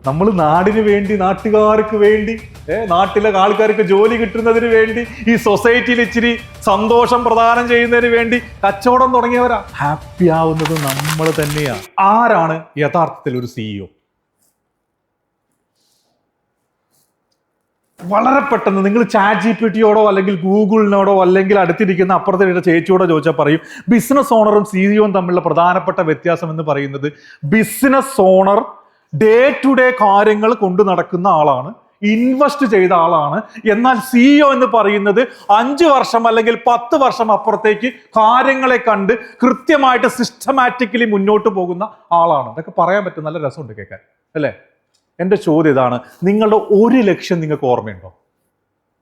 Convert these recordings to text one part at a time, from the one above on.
നമ്മൾ നാടിന് വേണ്ടി, നാട്ടുകാർക്ക് വേണ്ടി, നാട്ടിലെ ആൾക്കാർക്ക് ജോലി കിട്ടുന്നതിന് വേണ്ടി, ഈ സൊസൈറ്റിയിൽ ഇച്ചിരി സന്തോഷം പ്രദാനം ചെയ്യുന്നതിന് വേണ്ടി കച്ചവടം തുടങ്ങിയവരാ. ഹാപ്പി ആവുന്നത് നമ്മൾ തന്നെയാണ്. ആരാണ് യഥാർത്ഥത്തിൽ ഒരു CEO? വളരെ പെട്ടെന്ന് നിങ്ങൾ ChatGPTയോടോ അല്ലെങ്കിൽ ഗൂഗിളിനോടോ അല്ലെങ്കിൽ അടുത്തിരിക്കുന്ന അപ്പുറത്തെ ചേച്ചിയോടോ ചോദിച്ചാൽ പറയും ബിസിനസ് ഓണറും CEO തമ്മിലുള്ള പ്രധാനപ്പെട്ട വ്യത്യാസം എന്ന് പറയുന്നത് business owner day to day കാര്യങ്ങൾ കൊണ്ടു നടക്കുന്ന ആളാണ്, ഇൻവെസ്റ്റ് ചെയ്ത ആളാണ്. എന്നാൽ CEO എന്ന് പറയുന്നത് 5 വർഷം അല്ലെങ്കിൽ 10 വർഷം അപ്പുറത്തേക്ക് കാര്യങ്ങളെ കണ്ട് കൃത്യമായിട്ട് സിസ്റ്റമാറ്റിക്കലി മുന്നോട്ട് പോകുന്ന ആളാണ്. ഇതൊക്കെ പറയാൻ പറ്റും, നല്ല രസമുണ്ട് കേൾക്കാൻ, അല്ലേ? എൻ്റെ ചോദ്യം ഇതാണ്, നിങ്ങളുടെ 1 ലക്ഷ്യം നിങ്ങൾക്ക് ഓർമ്മയുണ്ടോ?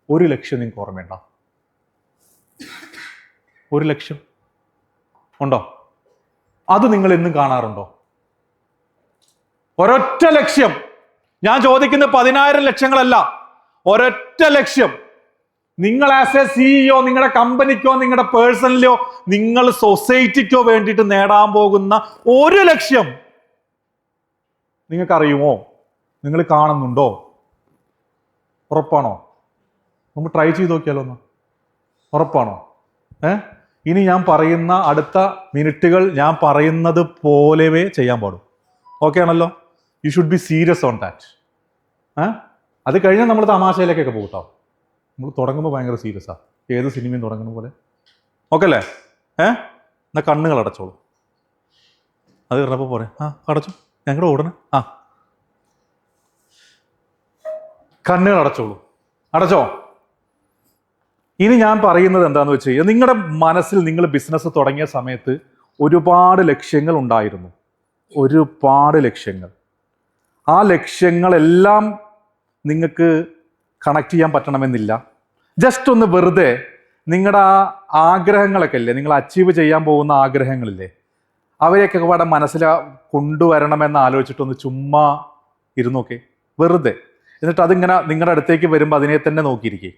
1 ലക്ഷ്യം നിങ്ങൾക്ക് ഓർമ്മയുണ്ടോ? 1 ലക്ഷ്യം ഉണ്ടോ? അത് നിങ്ങൾ എന്നും കാണാറുണ്ടോ? ഒരൊറ്റ ലക്ഷ്യം. ഞാൻ ചോദിക്കുന്ന 10,000 ലക്ഷ്യങ്ങളല്ല, ഒരൊറ്റ ലക്ഷ്യം. നിങ്ങൾ ആസ് എ CEO നിങ്ങളുടെ കമ്പനിക്കോ നിങ്ങളുടെ പേഴ്സണലിലോ നിങ്ങൾ സൊസൈറ്റിക്കോ വേണ്ടിയിട്ട് നേടാൻ പോകുന്ന 1 ലക്ഷ്യം നിങ്ങൾക്കറിയുമോ? നിങ്ങൾ കാണുന്നുണ്ടോ? ഉറപ്പാണോ? നമുക്ക് ട്രൈ ചെയ്ത് നോക്കിയാലോ ഒന്ന്? ഉറപ്പാണോ? ഇനി ഞാൻ പറയുന്ന അടുത്ത മിനിറ്റുകൾ ഞാൻ പറയുന്നത് പോലെവേ ചെയ്യാൻ പാടും. ഓക്കെ ആണല്ലോ? You should be serious on that. അത് കഴിഞ്ഞാൽ നമ്മൾ തമാശയിലേക്കൊക്കെ പോകട്ടോ. നമ്മൾ തുടങ്ങുമ്പോൾ ഭയങ്കര സീരിയസാ, ഏത് സിനിമയും തുടങ്ങുന്ന പോലെ. ഓക്കെ അല്ലേ? എന്നാൽ കണ്ണുകൾ അടച്ചോളൂ. അത് പറഞ്ഞപ്പോൾ പോരെ? അടച്ചു, ഞങ്ങളുടെ ഓടണേ. കണ്ണുകൾ അടച്ചോളൂ. അടച്ചോ? ഇനി ഞാൻ പറയുന്നത് എന്താണെന്ന് വെച്ച് കഴിഞ്ഞാൽ, നിങ്ങളുടെ മനസ്സിൽ നിങ്ങൾ ബിസിനസ് തുടങ്ങിയ സമയത്ത് ഒരുപാട് ലക്ഷ്യങ്ങൾ ഉണ്ടായിരുന്നു, ഒരുപാട് ലക്ഷ്യങ്ങൾ. ആ ലക്ഷ്യങ്ങളെല്ലാം നിങ്ങൾക്ക് കണക്ട് ചെയ്യാൻ പറ്റണമെന്നില്ല. ജസ്റ്റ് ഒന്ന് വെറുതെ നിങ്ങളുടെ ആ ആഗ്രഹങ്ങളൊക്കെ ഇല്ലേ, നിങ്ങൾ അച്ചീവ് ചെയ്യാൻ പോകുന്ന ആഗ്രഹങ്ങളില്ലേ, അവരെയൊക്കെ ഇവിടെ മനസ്സിൽ കൊണ്ടുവരണമെന്ന് ആലോചിച്ചിട്ടൊന്ന് ചുമ്മാ ഇരുന്നോക്കെ, വെറുതെ. എന്നിട്ട് അതിങ്ങനെ നിങ്ങളുടെ അടുത്തേക്ക് വരുമ്പോൾ അതിനെ തന്നെ നോക്കിയിരിക്കുക.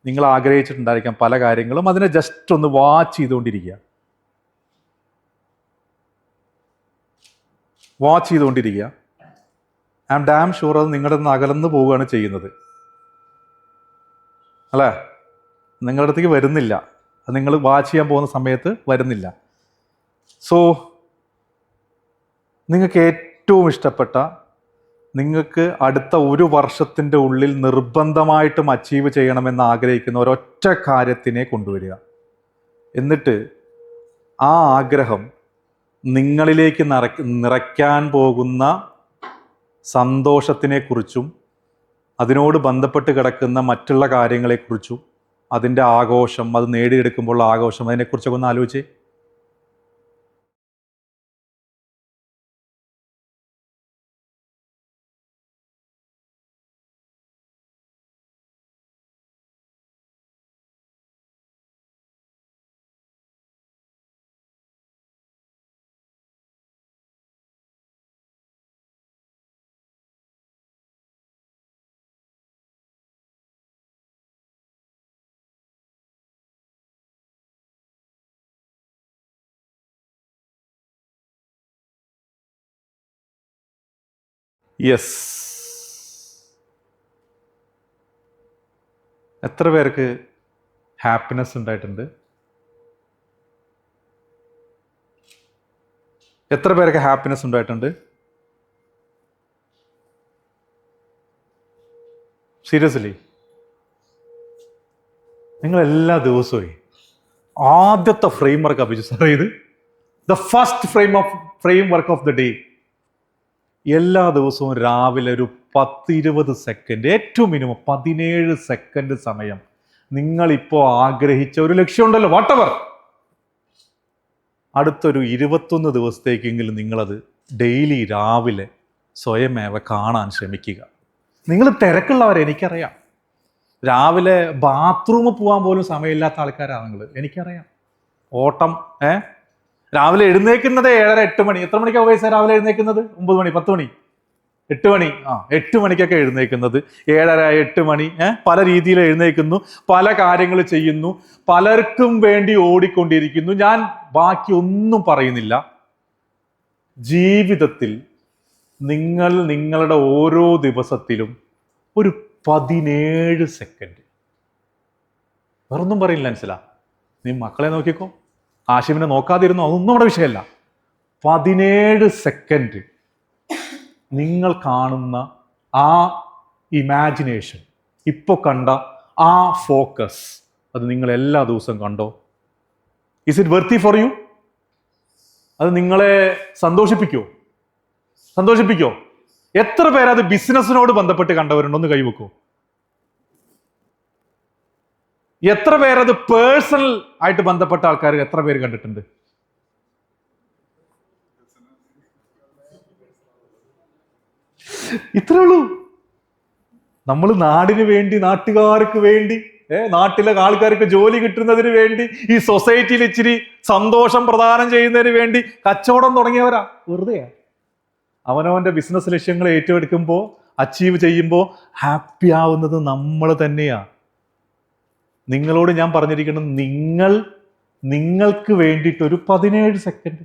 നിങ്ങൾ ആഗ്രഹിച്ചിട്ടുണ്ടായിരിക്കാം പല കാര്യങ്ങളും, അതിനെ ജസ്റ്റ് ഒന്ന് വാച്ച് ചെയ്തുകൊണ്ടിരിക്കുക. വാച്ച് ചെയ്തുകൊണ്ടിരിക്കുക. ഐ ആം ഡാം ഷുവർ അത് നിങ്ങളുടെ നിന്ന് അകലന്ന് പോവുകയാണ് ചെയ്യുന്നത്, അല്ലേ? നിങ്ങളുടെ അടുത്തേക്ക് വരുന്നില്ല. അത് നിങ്ങൾ വാച്ച് ചെയ്യാൻ പോകുന്ന സമയത്ത് വരുന്നില്ല. സോ നിങ്ങൾക്ക് ഏറ്റവും ഇഷ്ടപ്പെട്ട, നിങ്ങൾക്ക് അടുത്ത 1 വർഷത്തിൻ്റെ ഉള്ളിൽ നിർബന്ധമായിട്ടും അച്ചീവ് ചെയ്യണമെന്ന് ആഗ്രഹിക്കുന്ന ഒരൊറ്റ കാര്യത്തിനെ കൊണ്ടുവരിക. എന്നിട്ട് ആ ആഗ്രഹം നിങ്ങളിലേക്ക് നിറയ്ക്കാൻ പോകുന്ന സന്തോഷത്തിനെക്കുറിച്ചും അതിനോട് ബന്ധപ്പെട്ട് കിടക്കുന്ന മറ്റുള്ള കാര്യങ്ങളെക്കുറിച്ചും അതിൻ്റെ ആഘോഷം, അത് നേടിയെടുക്കുമ്പോൾ ആഘോഷം, അതിനെക്കുറിച്ചൊക്കെ ഒന്ന് ആലോചിച്ചേ. യെസ്, എത്ര പേർക്ക് ഹാപ്പിനെസ് ഉണ്ടായിട്ടുണ്ട്? എത്ര പേർക്ക് ഹാപ്പിനെസ് ഉണ്ടായിട്ടുണ്ട്? സീരിയസ്ലി, നിങ്ങൾ എല്ലാ ദിവസവും ആദ്യത്തെ ഫ്രെയിം വർക്ക് അഭിജിത് സാർ ചെയ്ത് the first frame work of the day, എല്ലാ ദിവസവും രാവിലെ ഒരു 10-20 സെക്കൻഡ്, ഏറ്റവും മിനിമം 17 സെക്കൻഡ് സമയം നിങ്ങളിപ്പോൾ ആഗ്രഹിച്ച ഒരു ലക്ഷ്യമുണ്ടല്ലോ, വാട്ടെവർ, അടുത്തൊരു 21 ദിവസത്തേക്കെങ്കിലും നിങ്ങളത് ഡെയിലി രാവിലെ സ്വയമേവ കാണാൻ ശ്രമിക്കുക. നിങ്ങൾ തിരക്കുള്ളവരെ, എനിക്കറിയാം. രാവിലെ ബാത്റൂമിൽ പോകാൻ പോലും സമയമില്ലാത്ത ആൾക്കാരാണ് നിങ്ങൾ, എനിക്കറിയാം. ഓട്ടം, രാവിലെ എഴുന്നേക്കുന്നത് 7:30-8 മണി. എത്ര മണിക്കാണ് വയസ്സാ രാവിലെ എഴുന്നേക്കുന്നത്? 9 മണി, 10 മണി, 8 മണി. 8 മണിക്കൊക്കെ എഴുന്നേക്കുന്നത്, 7:30-8 മണി. പല രീതിയിൽ എഴുന്നേൽക്കുന്നു, പല കാര്യങ്ങൾ ചെയ്യുന്നു, പലർക്കും വേണ്ടി ഓടിക്കൊണ്ടിരിക്കുന്നു. ഞാൻ ബാക്കി ഒന്നും പറയുന്നില്ല. ജീവിതത്തിൽ നിങ്ങൾ നിങ്ങളുടെ ഓരോ ദിവസത്തിലും ഒരു 17 സെക്കൻഡ്, വേറൊന്നും പറയില്ല മനസ്സിലാ, നീ മക്കളെ നോക്കിക്കോ, ആശിമിനെ നോക്കാതിരുന്നോ, അതൊന്നും നമ്മുടെ വിഷയമല്ല. 17 സെക്കൻഡ് നിങ്ങൾ കാണുന്ന ആ ഇമാജിനേഷൻ, ഇപ്പോൾ കണ്ട ആ ഫോക്കസ്, അത് നിങ്ങൾ എല്ലാ ദിവസവും കണ്ടോ? Is it worthy for you? അത് നിങ്ങളെ സന്തോഷിപ്പിക്കോ? എത്ര പേര് അത് ബിസിനസ്സിനോട് ബന്ധപ്പെട്ട് കണ്ടവരുണ്ടോ? ഒന്ന് കൈവെക്കോ. എത്ര പേരത് പേഴ്സണൽ ആയിട്ട് ബന്ധപ്പെട്ട ആൾക്കാർ എത്ര പേര് കണ്ടിട്ടുണ്ട്? ഇത്രേ ഉള്ളൂ. നമ്മൾ നാടിന് വേണ്ടി, നാട്ടുകാർക്ക് വേണ്ടി, നാട്ടിലെ ആൾക്കാർക്ക് ജോലി കിട്ടുന്നതിന് വേണ്ടി, ഈ സൊസൈറ്റിയിൽ ഇച്ചിരി സന്തോഷം പ്രദാനം ചെയ്യുന്നതിന് വേണ്ടി കച്ചവടം തുടങ്ങിയവരാ. വെറുതെയാ. അവനവന്റെ ബിസിനസ് ലക്ഷ്യങ്ങൾ ഏറ്റെടുക്കുമ്പോൾ, അച്ചീവ് ചെയ്യുമ്പോൾ ഹാപ്പി ആവുന്നത് നമ്മൾ തന്നെയാ. നിങ്ങളോട് ഞാൻ പറഞ്ഞിരിക്കുന്നത്, നിങ്ങൾക്ക് വേണ്ടിയിട്ട് ഒരു 17 സെക്കൻഡ്